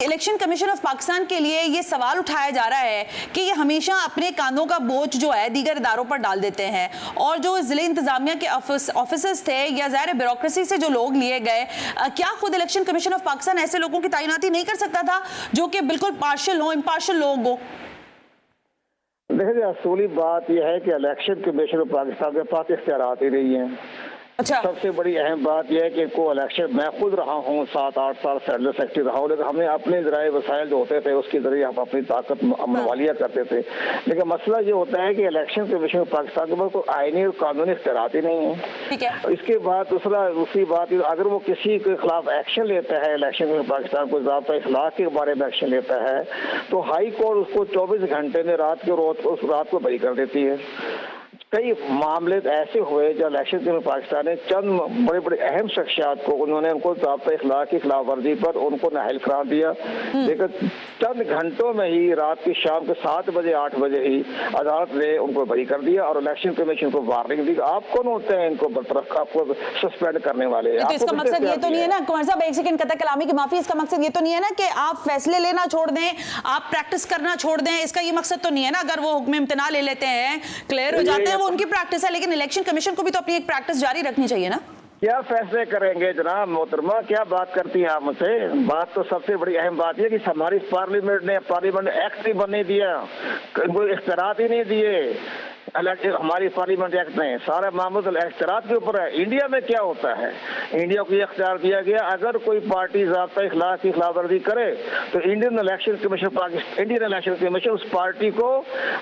Election commission of Pakistan के लिए ये सवाल उठाया जा रहा है कि ये हमेशा अपने कांधों का बोझ जो है दीगर इदारों पर डाल देते हैं और जो जिले इंतजामिया के ऑफिसर्स थे या ज़ाहिर ब्यूरोक्रेसी से जो लोग लिए गए, क्या खुद इलेक्शन कमीशन ऑफ पाकिस्तान ऐसे लोगों की तैनाती नहीं कर सकता था जो कि बिल्कुल पार्शियल हो, इम्पार्शियल लोग हो? देखिए, असूली बात यह है कि इलेक्शन कमीशन ऑफ पाकिस्तान के पास इख्तियारात ही नहीं है। अच्छा। सबसे बड़ी अहम बात यह है कि को इलेक्शन, मैं खुद रहा हूँ 7-8 साल फेडरल सेक्रेटरी रहा हूँ, लेकिन हमने अपने जराए वसाइल जो होते थे उसके जरिए हम अपनी ताकत मनवालिया करते थे। लेकिन मसला ये होता है कि इलेक्शन कमीशन ऑफ पाकिस्तान के पास कोई आईनी और कानूनी इख्तियारात ही नहीं है। ठीक है। इसके बाद दूसरी बात, अगर वो किसी के खिलाफ एक्शन लेता है, इलेक्शन कमीशन ऑफ पाकिस्तान को ज़ाब्ता इखलाक के बारे में एक्शन लेता है, तो हाई कोर्ट उसको 24 घंटे में रात को बरी कर देती है। कई मामले ऐसे हुए जब इलेक्शन कमीशन पाकिस्तान ने चंद बड़े बड़े अहम शख्सियात को उनको ज़ाब्ता इखलाक की खिलाफ वर्जी पर उनको नाअहल करार दिया, लेकिन चंद घंटों में ही रात की शाम के 7 बजे 8 बजे ही अदालत ने उनको बरी कर दिया और इलेक्शन कमीशन को वार्निंग दी। आप कौन होते हैं इनको बरतरफ, आपको सस्पेंड करने वाले? तो इसका मकसद ये तो नहीं है ना कुमार साहब, एक सेकंड, कता कलामी की माफी, इसका मकसद ये तो नहीं है ना कि आप फैसले लेना छोड़ दें, आप प्रैक्टिस करना छोड़ दें? इसका ये मकसद तो नहीं है ना? अगर वो हुक्म इम्तना ले लेते हैं, क्लियर हो जाते हैं, वो उनकी प्रैक्टिस है, लेकिन इलेक्शन कमीशन को भी तो अपनी एक प्रैक्टिस जारी रखनी चाहिए ना। क्या फैसले करेंगे जनाब मोहतरमा, क्या बात करती हैं आप मुझसे? बात तो सबसे बड़ी अहम बात यह कि हमारी पार्लियामेंट ने एक्ट ही बनने दिया, कोई इख्तियारात ही नहीं दिए। हमारी पार्लियामेंट एक्ट में सारा मामला इख्तियारात के ऊपर है। इंडिया में क्या होता है, इंडिया को ये इख्तियार दिया गया अगर कोई पार्टी ज़ाब्ता इखलाक की खिलाफवर्जी करे तो इंडियन इलेक्शन कमीशन उस पार्टी को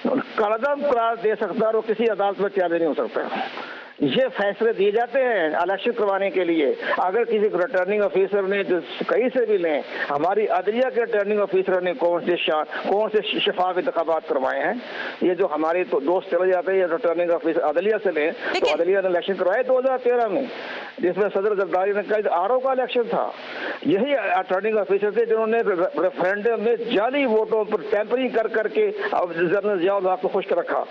कलअदम करार दे सकता है और वो किसी अदालत में चैलेंज नहीं हो सकता। ये फैसले दिए जाते हैं इलेक्शन करवाने के लिए। अगर किसी रिटर्निंग ऑफिसर ने जो कहीं से भी लें, हमारी अदलिया के रिटर्निंग ऑफिसर ने कौन से शफाफ इंतखाबात करवाए हैं, ये जो हमारे तो दोस्त चले जाते हैं रिटर्निंग ऑफिसर अदलिया से लें, तो अदलिया ने इलेक्शन करवाए 2013 में, जिसमें सदर जरदारी ने कहा आरओ का इलेक्शन था। यही रिटर्निंग ऑफिसर थे जिन्होंने रेफरेंडम में जाली वोटों पर टेम्परिंग करके जनरल जियाउल हक को खुश रखा।